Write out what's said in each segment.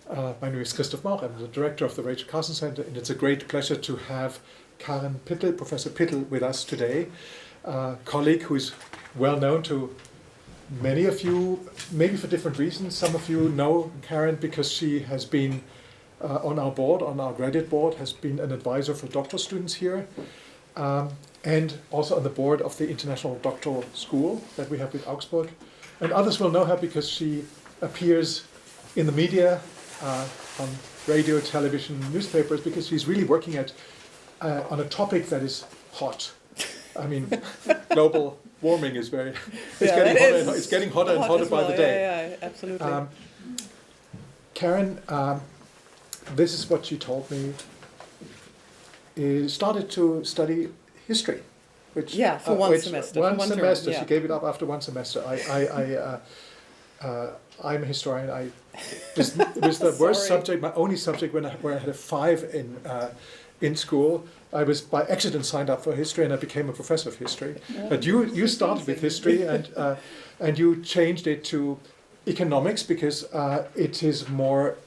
My name is Christoph Mauch. I'm the director of the Rachel Carson Center, and it's a great pleasure to have Karen Pittel, Professor Pittel, with us today. A colleague who is well known to many of you, maybe for different reasons. Some of you know Karen because she has been on our board, on our graduate board, has been an advisor for doctoral students here, and also on the board of the International Doctoral School that we have with Augsburg. And others will know her because she appears in the media, on radio, television, newspapers, because she's really working on a topic that is hot. I mean, global warming is it's getting hotter and hotter by the day. Yeah, absolutely. Karen, this is what she told me. Started to study history, which for one semester. One semester. Yeah. She gave it up after one semester. I'm a historian. It was the worst subject, my only subject where I had a 5 in school. I was by accident signed up for history, and I became a professor of history. Yeah. But you started with history, and you changed it to economics because it is more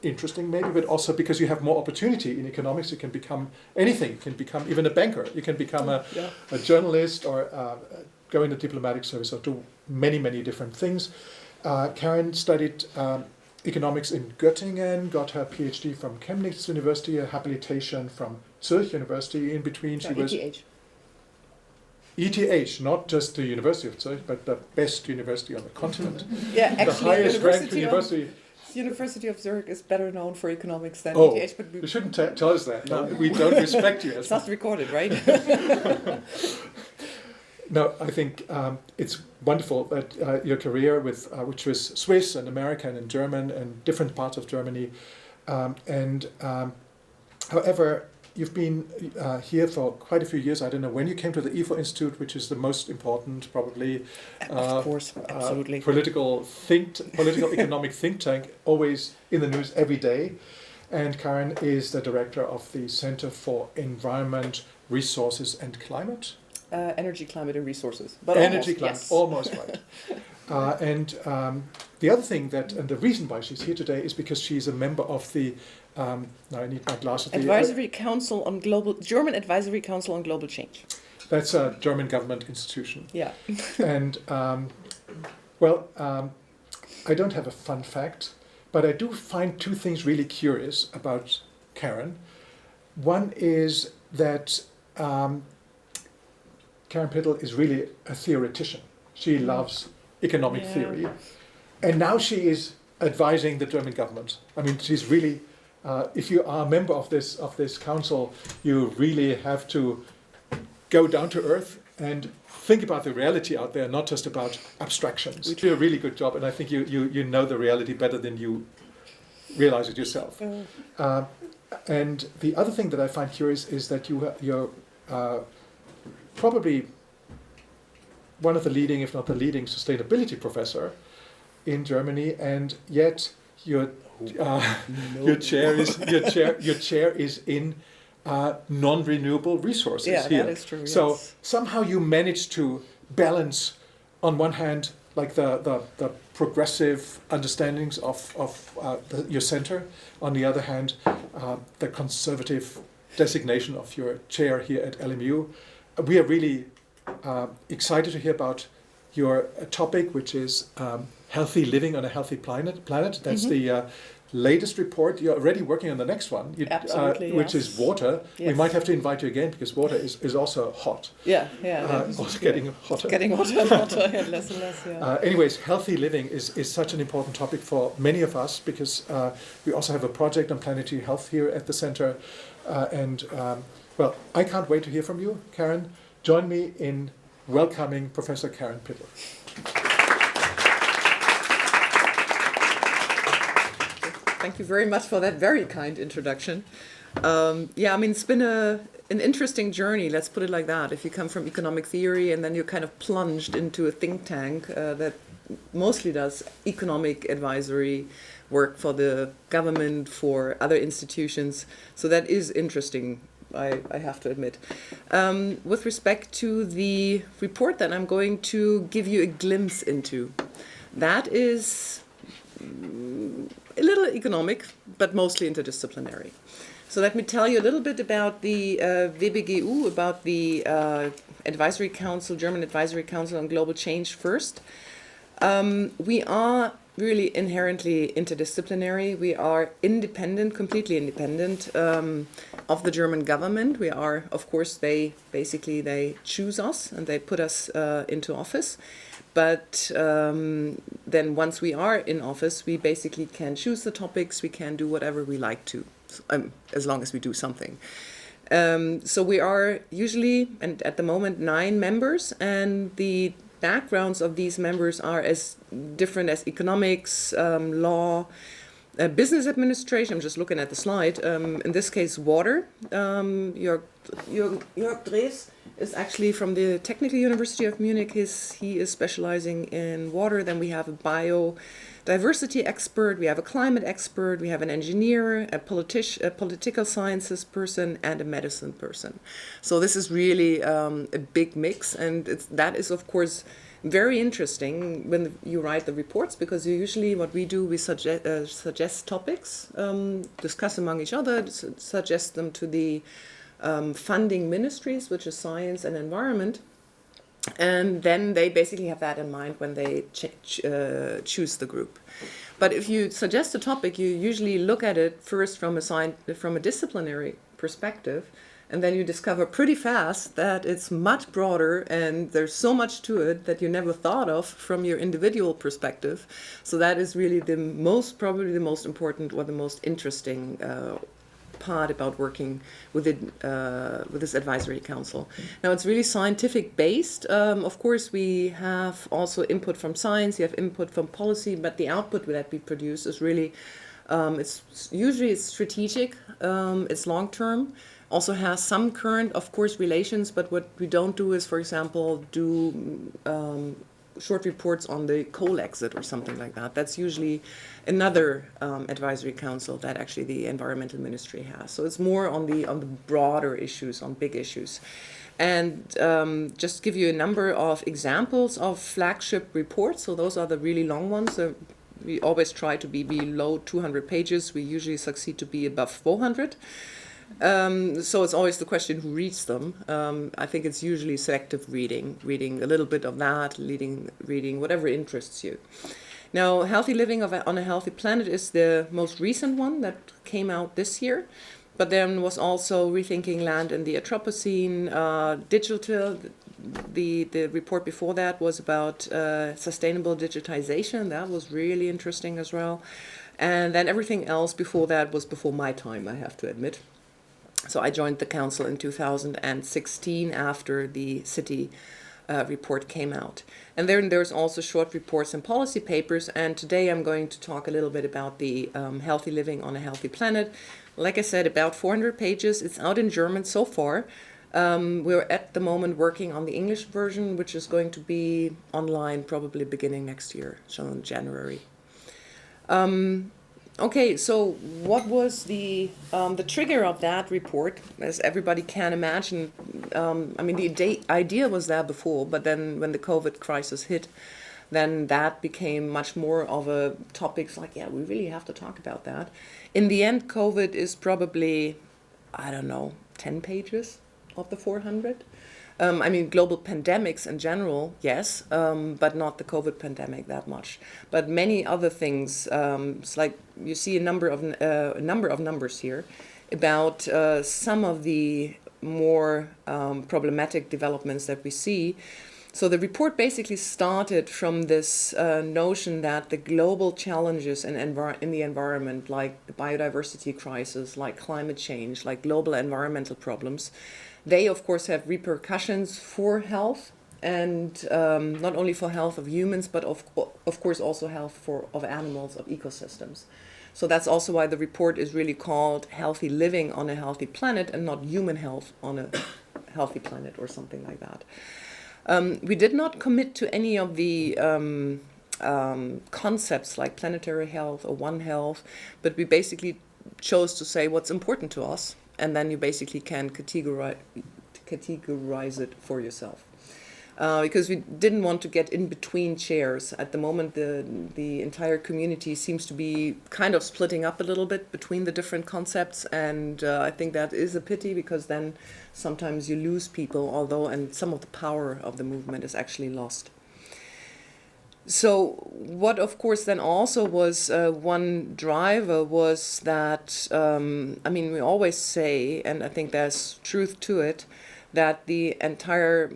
interesting, maybe, but also because you have more opportunity in economics. You can become anything. You can become even a banker. You can become a journalist or go in the diplomatic service or do many, many different things. Karen studied economics in Göttingen, got her PhD from Chemnitz University, a habilitation from Zurich University. In between, she was ETH, not just the University of Zurich, but the best university on the continent. Yeah, actually, the highest ranked university. University of Zurich is better known for economics than ETH. But you shouldn't tell us that. No, we don't respect you. It's not recorded, right? No, I think it's wonderful that your career, which was Swiss and American and German and different parts of Germany, however, you've been here for quite a few years. I don't know when you came to the IFO Institute, which is the most important, probably, of course, absolutely, political economic think tank, always in the news every day. And Karen is the director of the Center for Environment, Resources and Climate. Energy, climate, and resources. But energy, climate, almost right. And the other thing and the reason why she's here today is because she's a member of the. Now I need my glasses. German Advisory Council on Global Change. That's a German government institution. Yeah. And I don't have a fun fact, but I do find 2 things really curious about Karen. One is that. Karen Pittel is really a theoretician. She loves economic theory. And now she is advising the German government. I mean, she's really, if you are a member of this council, you really have to go down to earth and think about the reality out there, not just about abstractions. You do a really good job, and I think you know the reality better than you realize it yourself. And the other thing that I find curious is that you're probably one of the leading, if not the leading, sustainability professor in Germany, and yet your chair is in non-renewable resources here. Yeah, that is true. So yes. Somehow you managed to balance, on one hand, like the progressive understandings of your center, on the other hand, the conservative designation of your chair here at LMU. We are really excited to hear about your topic, which is healthy living on a healthy planet. That's the latest report. You're already working on the next one, which is water. Yes. We might have to invite you again because water is also hot. Yeah. Also getting hotter. Getting hotter and hotter, and less and less. Yeah. Anyways, healthy living is such an important topic for many of us because we also have a project on planetary health here at the center. I can't wait to hear from you, Karen. Join me in welcoming Professor Karen Pittel. Thank you very much for that very kind introduction. It's been an interesting journey, let's put it like that. If you come from economic theory and then you're kind of plunged into a think tank that mostly does economic advisory work for the government, for other institutions. So that is interesting, I have to admit. With respect to the report that I'm going to give you a glimpse into, that is a little economic, but mostly interdisciplinary. So let me tell you a little bit about the WBGU, about the Advisory Council, German Advisory Council on Global Change first. We are really inherently interdisciplinary. We are independent, completely independent of the German government. We are, of course, they choose us and they put us into office. But then once we are in office, we basically can choose the topics, we can do whatever we like to, as long as we do something. So we are usually, and at the moment, 9 members, and the backgrounds of these members are as different as economics, law, business administration. I'm just looking at the slide. In this case, water. Jörg Drees is actually from the Technical University of Munich. He is specializing in water. Then we have a biodiversity expert, we have a climate expert, we have an engineer, a political sciences person, and a medicine person. So this is really a big mix, and that is, of course, very interesting when you write the reports, because usually what we do, we suggest topics, discuss among each other, suggest them to the funding ministries, which is science and environment, and then they basically have that in mind when they choose the group. But if you suggest a topic, you usually look at it first from a disciplinary perspective, and then you discover pretty fast that it's much broader and there's so much to it that you never thought of from your individual perspective. So that is really probably the most important or the most interesting part about working with this advisory council. Now, it's really scientific based. Of course, we have also input from science, you have input from policy, but the output that we produce is really, it's strategic, it's long term, also has some current, of course, relations, but what we don't do is, for example, do short reports on the coal exit or something like that. That's usually another advisory council that actually the environmental ministry has. So it's more on the broader issues, on big issues. And just give you a number of examples of flagship reports. So those are the really long ones. We always try to be below 200 pages. We usually succeed to be above 400. So it's always the question who reads them. I think it's usually selective reading a little bit of that, reading whatever interests you. Now, Healthy Living on a Healthy Planet is the most recent one that came out this year, but then was also Rethinking Land in the Anthropocene, Digital. The report before that was about sustainable digitization. That was really interesting as well. And then everything else before that was before my time, I have to admit. So I joined the council in 2016 after the city report came out. And then there's also short reports and policy papers. And today I'm going to talk a little bit about the Healthy Living on a Healthy Planet. Like I said, about 400 pages. It's out in German so far. We're at the moment working on the English version, which is going to be online probably beginning next year, so in January. Okay, so what was the trigger of that report? As everybody can imagine, the idea was there before, but then when the COVID crisis hit, then that became much more of a topic. It's like, yeah, we really have to talk about that. In the end, COVID is probably, 10 pages of the 400. Global pandemics in general, yes, but not the COVID pandemic that much. But many other things, it's like you see a number of numbers here about some of the more problematic developments that we see. So the report basically started from this notion that the global challenges in the environment, like the biodiversity crisis, like climate change, like global environmental problems, they, of course, have repercussions for health, and not only for health of humans, but of course also health of animals, of ecosystems. So that's also why the report is really called Healthy Living on a Healthy Planet and not Human Health on a Healthy Planet or something like that. We did not commit to any of the concepts like planetary health or One Health, but we basically chose to say what's important to us, and then you basically can categorize it for yourself. because we didn't want to get in between chairs. At the moment, the entire community seems to be kind of splitting up a little bit between the different concepts, and I think that is a pity, because then sometimes you lose people, and some of the power of the movement is actually lost. So what, of course, then also was one driver was that, we always say, and I think there's truth to it, that the entire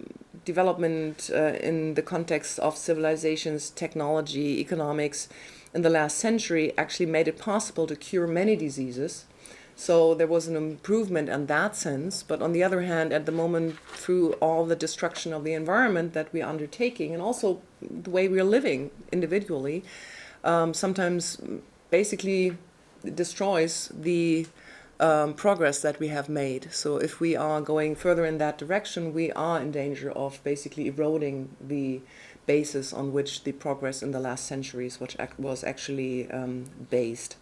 development in the context of civilizations, technology, economics in the last century actually made it possible to cure many diseases. So there was an improvement in that sense. But on the other hand, at the moment, through all the destruction of the environment that we are undertaking, and also the way we are living individually, sometimes basically destroys the progress that we have made. So if we are going further in that direction, we are in danger of basically eroding the basis on which the progress in the last centuries was actually based.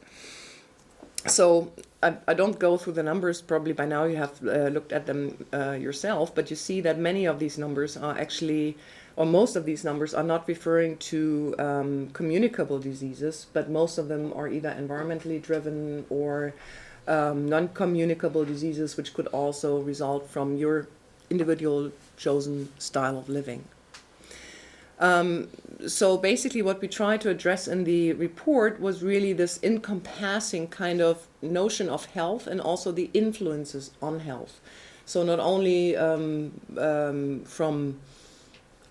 So I don't go through the numbers. Probably by now you have looked at them yourself, but you see that many of these numbers are actually, or most of these numbers are not referring to communicable diseases, but most of them are either environmentally driven or non-communicable diseases, which could also result from your individual chosen style of living. So basically what we tried to address in the report was really this encompassing kind of notion of health and also the influences on health. So not only from,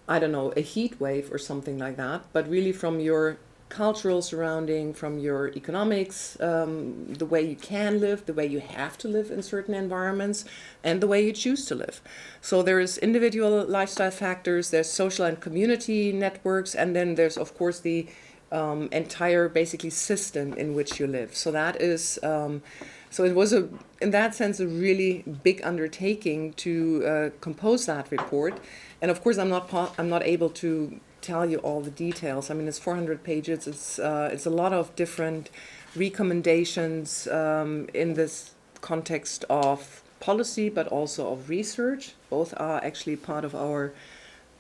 I don't know, a heat wave or something like that, but really from your cultural surrounding, from your economics, the way you can live, the way you have to live in certain environments, and the way you choose to live. So there is individual lifestyle factors, there's social and community networks, and then there's, of course, the entire, basically, system in which you live. So that is, so it was, in that sense, a really big undertaking to compose that report. And of course, I'm not able to tell you all the details. I mean, it's 400 pages. It's a lot of different recommendations in this context of policy, but also of research. Both are actually part of our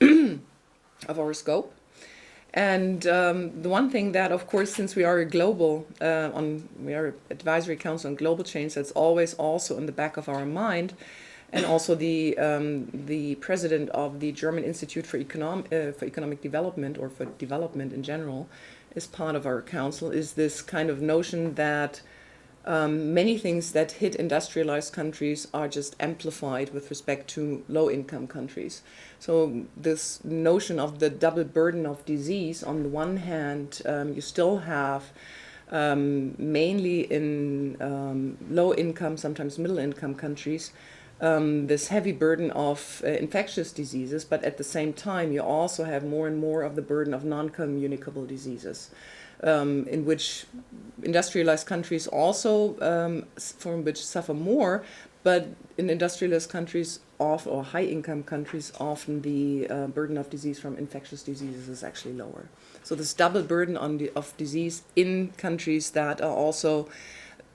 of our scope. And the one thing that, of course, since we are a global, we are advisory council on global change, that's always also in the back of our mind. And also the president of the German Institute for Economic Development, or for development in general, is part of our council, is this kind of notion that many things that hit industrialized countries are just amplified with respect to low-income countries. So this notion of the double burden of disease, on the one hand, you still have mainly in low-income, sometimes middle-income countries, this heavy burden of infectious diseases, but at the same time you also have more and more of the burden of non-communicable diseases, in which industrialized countries also from which suffer more, but in industrialized countries or high-income countries, often the burden of disease from infectious diseases is actually lower. So this double burden of disease in countries that are also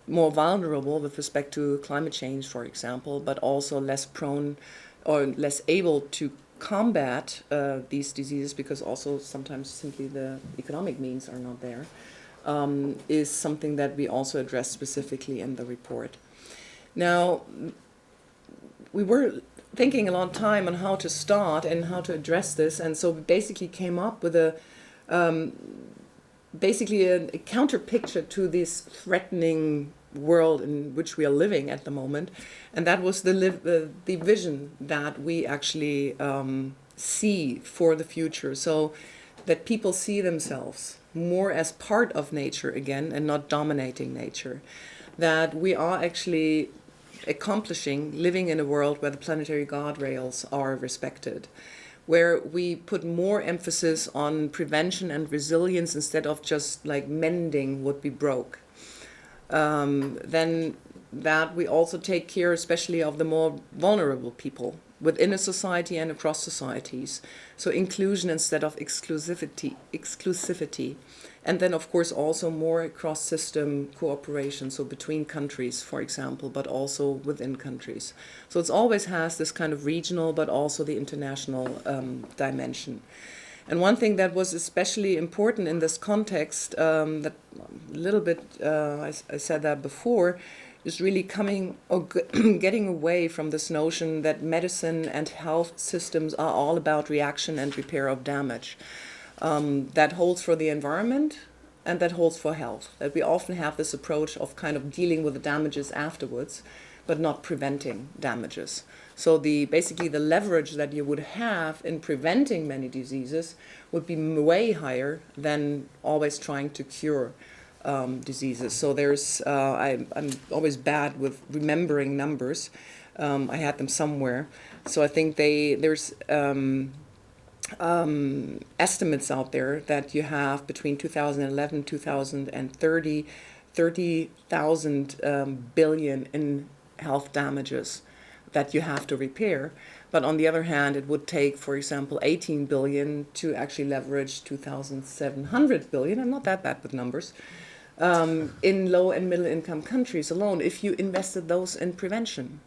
more vulnerable with respect to climate change, for example, but also less prone or less able to combat these diseases, because also sometimes simply the economic means are not there, is something that we also address specifically in the report. Now, we were thinking a long time on how to start and how to address this, and so we basically came up with a counter picture to this threatening world in which we are living at the moment, and that was the vision that we actually see for the future, so that people see themselves more as part of nature again and not dominating nature, that we are actually living in a world where the planetary guardrails are respected, where we put more emphasis on prevention and resilience instead of just like mending what we broke. Then that we also take care especially of the more vulnerable people within a society and across societies. So inclusion instead of exclusivity. And then, of course, also more cross-system cooperation, so between countries, for example, but also within countries. So it always has this kind of regional, but also the international dimension. And one thing that was especially important in this context, that a little bit, I said that before, is really coming or getting away from this notion that medicine and health systems are all about reaction and repair of damage. That holds for the environment and that holds for health. That we often have this approach of kind of dealing with the damages afterwards, but not preventing damages. So basically the leverage that you would have in preventing many diseases would be way higher than always trying to cure diseases. So I'm always bad with remembering numbers. I had them somewhere. So I think there's estimates out there that you have between 2011 and 2030, 30,000 billion in health damages that you have to repair. But on the other hand, it would take, for example, 18 billion to actually leverage 2,700 billion. I'm not that bad with numbers. In low and middle income countries alone, if you invested those in prevention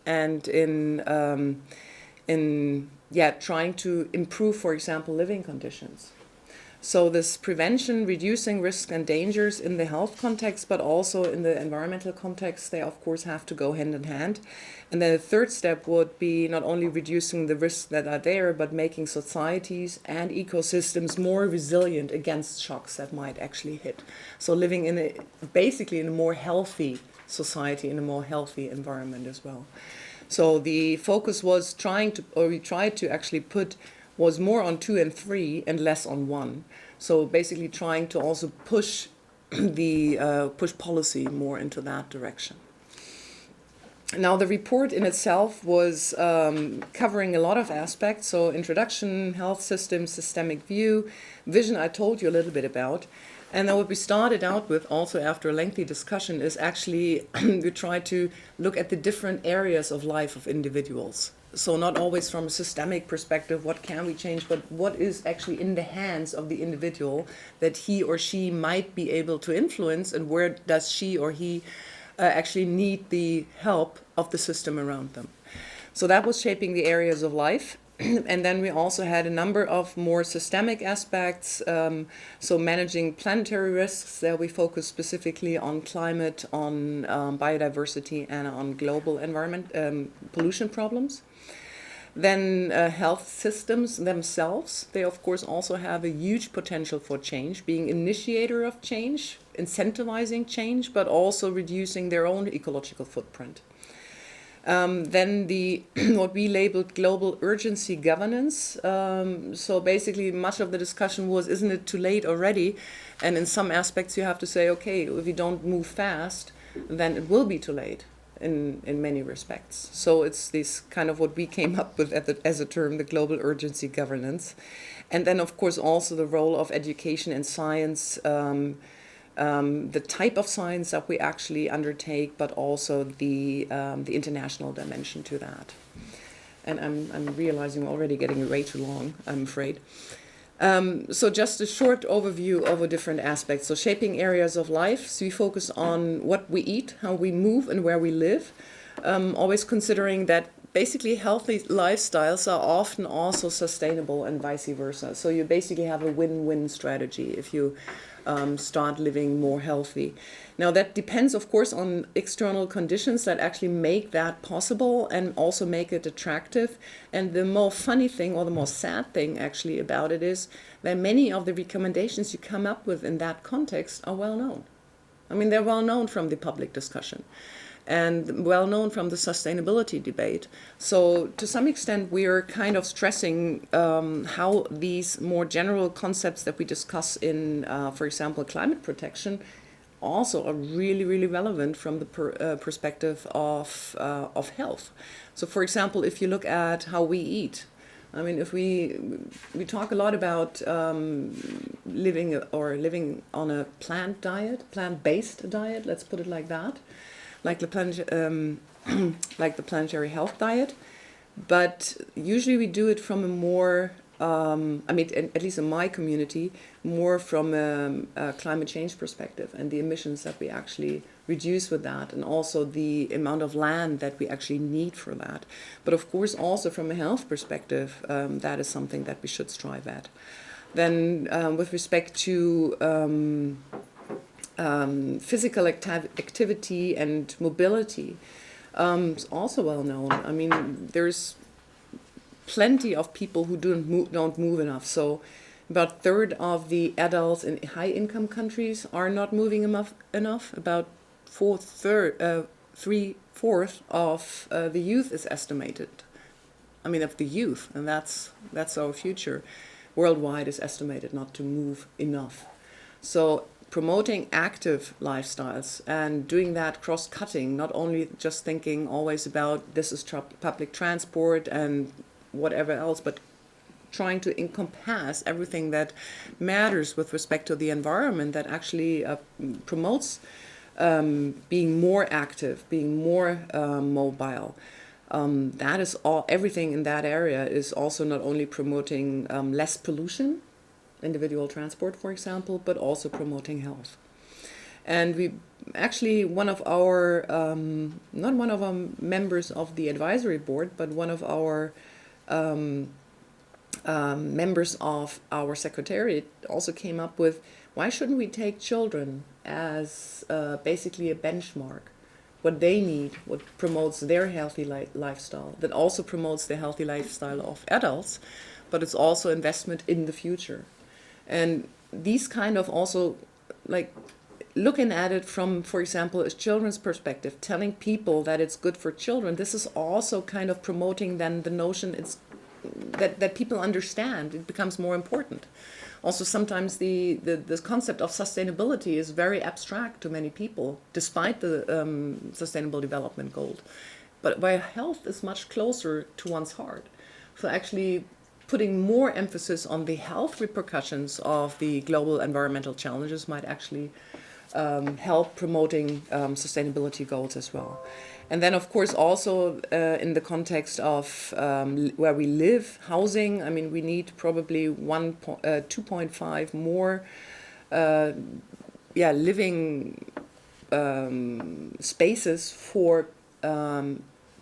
and in trying to improve, for example, living conditions. So this prevention, reducing risks and dangers in the health context, but also in the environmental context, they of course have to go hand in hand. And then the third step would be not only reducing the risks that are there, but making societies and ecosystems more resilient against shocks that might actually hit. So living basically in a more healthy society, in a more healthy environment as well. So the focus was we tried to actually was more on 2 and 3 and less on 1. So basically trying to also push push policy more into that direction. Now the report in itself was covering a lot of aspects. So introduction, health system, systemic view, vision I told you a little bit about. And then what we started out with, also after a lengthy discussion, is actually we tried to look at the different areas of life of individuals. So not always from a systemic perspective, what can we change, but what is actually in the hands of the individual that he or she might be able to influence, and where does she or he actually need the help of the system around them. So that was shaping the areas of life. And then we also had a number of more systemic aspects, so managing planetary risks. There we focus specifically on climate, on biodiversity, and on global environment pollution problems. Then health systems themselves, they of course also have a huge potential for change, being initiator of change, incentivizing change, but also reducing their own ecological footprint. Then what we labeled global urgency governance. So basically much of the discussion was, isn't it too late already? And in some aspects you have to say, okay, if you don't move fast, then it will be too late in many respects. So it's this kind of what we came up with as a term, the global urgency governance. And then of course also the role of education and science, the type of science that we actually undertake, but also the international dimension to that. And I'm realizing we're already getting way too long, I'm afraid. So just a short overview of the different aspects. So shaping areas of life. So we focus on what we eat, how we move, and where we live. Always considering that basically healthy lifestyles are often also sustainable and vice versa. So you basically have a win-win strategy if you start living more healthy. Now that depends, of course, on external conditions that actually make that possible and also make it attractive. And the more funny thing, or the more sad thing actually about it, is that many of the recommendations you come up with in that context are well known. I mean, they're well known from the public discussion and well known from the sustainability debate. So to some extent, we are kind of stressing how these more general concepts that we discuss in, for example, climate protection, also are really, really relevant from the perspective of health. So for example, if you look at how we eat, I mean, if we talk a lot about living on a plant-based diet, let's put it like that. like like the planetary health diet. But usually we do it from a more, I mean, at least in my community, more from a climate change perspective and the emissions that we actually reduce with that, and also the amount of land that we actually need for that. But of course, also from a health perspective, that is something that we should strive at. Then with respect to physical activity and mobility, it's also well known. I mean, there's plenty of people who don't move enough. So about a third of the adults in high-income countries are not moving enough. About three-fourths of the youth is estimated. I mean, of the youth, and that's our future. Worldwide is estimated not to move enough. So promoting active lifestyles and doing that cross-cutting, not only just thinking always about this is public transport and whatever else, but trying to encompass everything that matters with respect to the environment, that actually promotes being more active, being more mobile. That is all. Everything in that area is also not only promoting less pollution, individual transport, for example, but also promoting health. And we actually, one of our, not one of our members of the advisory board, but one of our members of our secretariat also came up with, why shouldn't we take children as basically a benchmark? What they need, what promotes their healthy lifestyle, that also promotes the healthy lifestyle of adults, but it's also investment in the future. And these kind of also, like, looking at it from, for example, a children's perspective, telling people that it's good for children, this is also kind of promoting then the notion it's that people understand. It becomes more important. Also, sometimes the concept of sustainability is very abstract to many people, despite the Sustainable Development Goals. But where health is much closer to one's heart. So actually putting more emphasis on the health repercussions of the global environmental challenges might actually help promoting sustainability goals as well. And then, of course, also in the context of where we live, housing, I mean, we need probably 2.5 more living spaces for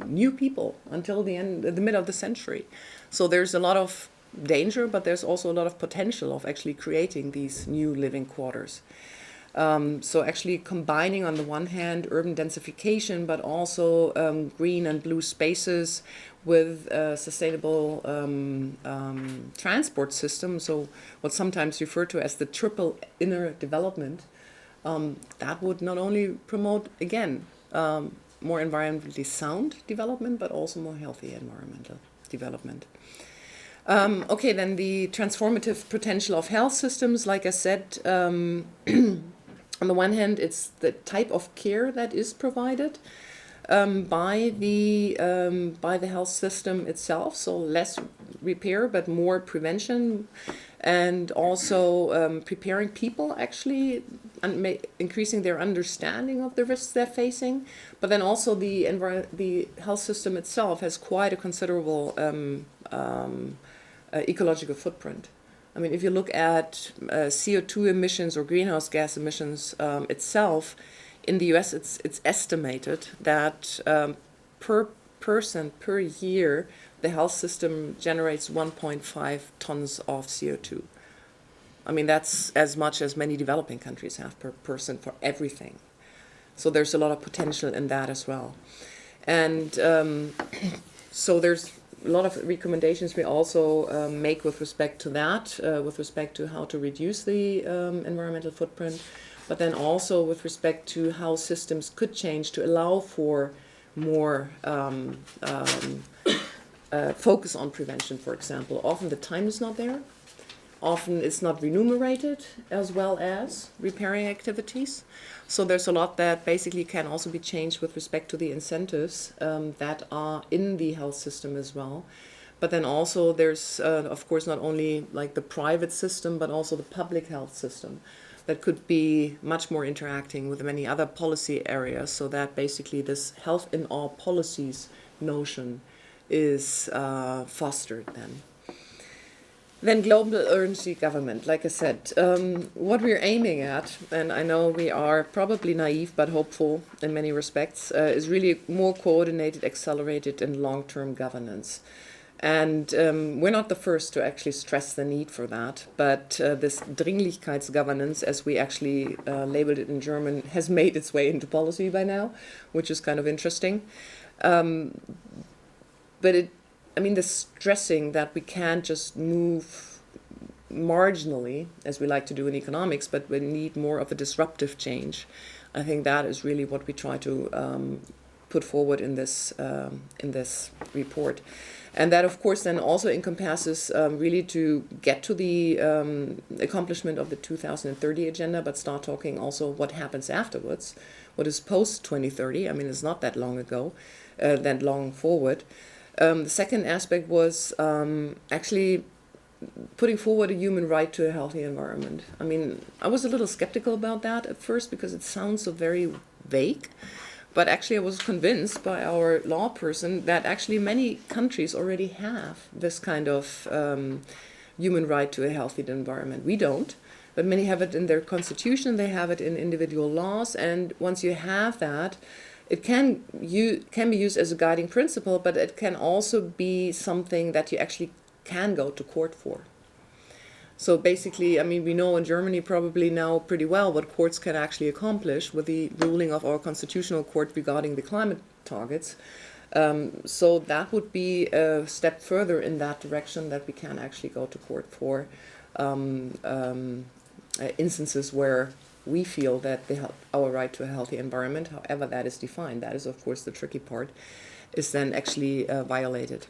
new people until the middle of the century. So there's a lot of danger, but there's also a lot of potential of actually creating these new living quarters. So actually combining on the one hand urban densification, but also green and blue spaces with sustainable transport system. So what's sometimes referred to as the triple inner development, that would not only promote, again, more environmentally sound development, but also more healthy environmental development. Okay, then the transformative potential of health systems, like I said, on the one hand, it's the type of care that is provided by the health system itself. So less repair, but more prevention, and also preparing people actually, and increasing their understanding of the risks they're facing. But then also the health system itself has quite a considerable ecological footprint. I mean, if you look at CO2 emissions or greenhouse gas emissions itself, in the US it's estimated that per person per year the health system generates 1.5 tons of CO2. I mean, that's as much as many developing countries have per person for everything. So there's a lot of potential in that as well. And so there's a lot of recommendations we also make with respect to that, with respect to how to reduce the environmental footprint, but then also with respect to how systems could change to allow for more focus on prevention, for example. Often the time is not there. Often it's not remunerated as well as repairing activities. So there's a lot that basically can also be changed with respect to the incentives that are in the health system as well. But then also there's, of course, not only like the private system, but also the public health system. that could be much more interacting with many other policy areas, so that basically this health in all policies notion is fostered then. Then global urgency government, like I said, what we're aiming at, and I know we are probably naive but hopeful in many respects, is really more coordinated, accelerated, and long-term governance. And we're not the first to actually stress the need for that, but this Dringlichkeitsgovernance, as we actually labeled it in German, has made its way into policy by now, which is kind of interesting. But the stressing that we can't just move marginally, as we like to do in economics, but we need more of a disruptive change. I think that is really what we try to put forward in this report. And that, of course, then also encompasses really to get to the accomplishment of the 2030 agenda, but start talking also what happens afterwards, what is post-2030. I mean, it's not that long ago, that long forward. The second aspect was actually putting forward a human right to a healthy environment. I mean, I was a little skeptical about that at first because it sounds so very vague. But actually I was convinced by our law person that actually many countries already have this kind of human right to a healthy environment. We don't, but many have it in their constitution, they have it in individual laws, and once you have that, it can be used as a guiding principle, but it can also be something that you actually can go to court for. So basically, I mean, we know in Germany probably now pretty well what courts can actually accomplish with the ruling of our constitutional court regarding the climate targets. So that would be a step further in that direction, that we can actually go to court for instances where we feel that our right to a healthy environment, however that is defined, that is of course the tricky part, is then actually violated.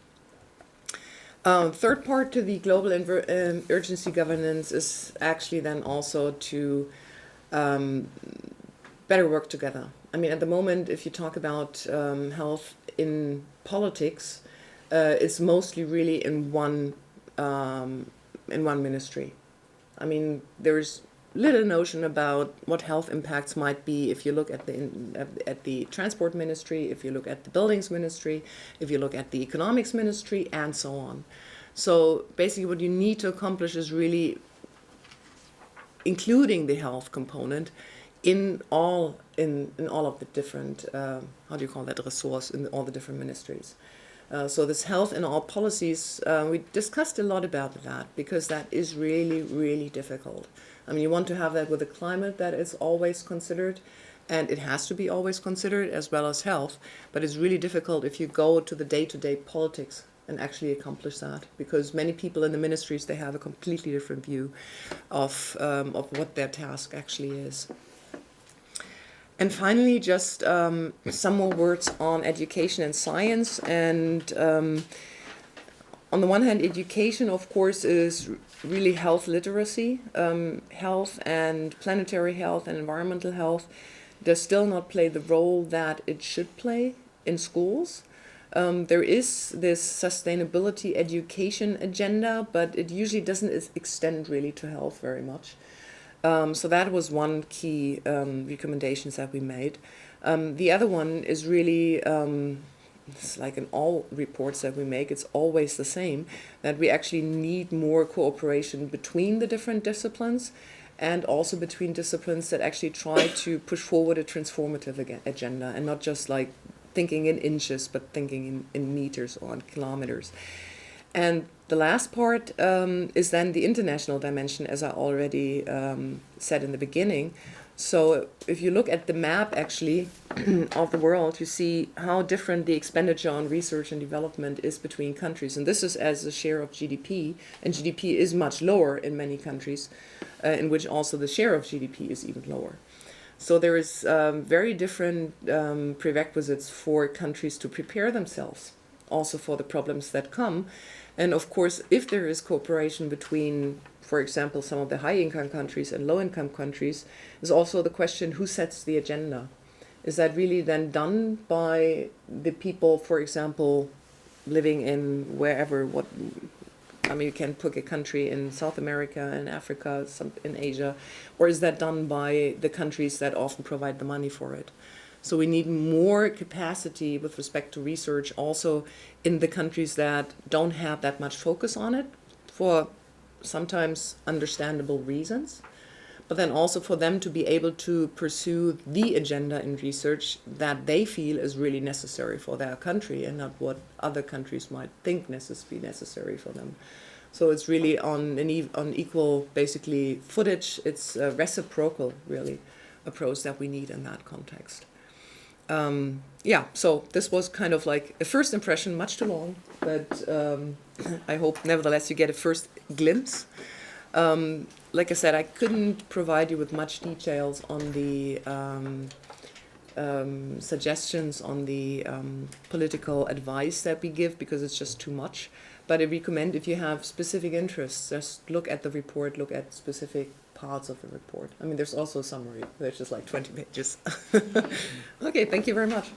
Third part to the global urgency governance is actually then also to better work together. I mean, at the moment, if you talk about health in politics, it's mostly really in one ministry. I mean, there's little notion about what health impacts might be if you look at the transport ministry, if you look at the buildings ministry, if you look at the economics ministry, and so on. So basically what you need to accomplish is really including the health component in all of the different, ressorts, in all the different ministries. So this health in all policies, we discussed a lot about that, because that is really, really difficult. I mean, you want to have that with the climate, that is always considered, and it has to be always considered, as well as health, but it's really difficult if you go to the day-to-day politics and actually accomplish that, because many people in the ministries, they have a completely different view of what their task actually is. And finally, just some more words on education and science. And on the one hand, education, of course, is really health literacy. Health and planetary health and environmental health does still not play the role that it should play in schools. There is this sustainability education agenda, but it usually doesn't extend really to health very much. So that was one key recommendations that we made. The other one is really, it's like in all reports that we make, it's always the same, that we actually need more cooperation between the different disciplines, and also between disciplines that actually try to push forward a transformative agenda, and not just like thinking in inches, but thinking in meters or in kilometers. And the last part is then the international dimension, as I already said in the beginning. So if you look at the map, actually, of the world, you see how different the expenditure on research and development is between countries. And this is as a share of GDP, and GDP is much lower in many countries, in which also the share of GDP is even lower. So there is very different prerequisites for countries to prepare themselves, also for the problems that come. And of course, if there is cooperation between, for example, some of the high-income countries and low-income countries, is also the question, who sets the agenda? Is that really then done by the people, for example, living in wherever, mean, you can pick a country in South America, in Africa, some in Asia, or is that done by the countries that often provide the money for it? So we need more capacity with respect to research also in the countries that don't have that much focus on it for sometimes understandable reasons, but then also for them to be able to pursue the agenda in research that they feel is really necessary for their country and not what other countries might think be necessary for them. So it's really on equal, basically, footage. It's a reciprocal, really, approach that we need in that context. Yeah, so this was kind of like a first impression, much too long, but I hope nevertheless you get a first glimpse. Like I said, I couldn't provide you with much details on the suggestions on the political advice that we give because it's just too much. But I recommend if you have specific interests, just look at the report, look at specific parts of the report. I mean, there's also a summary, which is like 20 pages. Okay, thank you very much.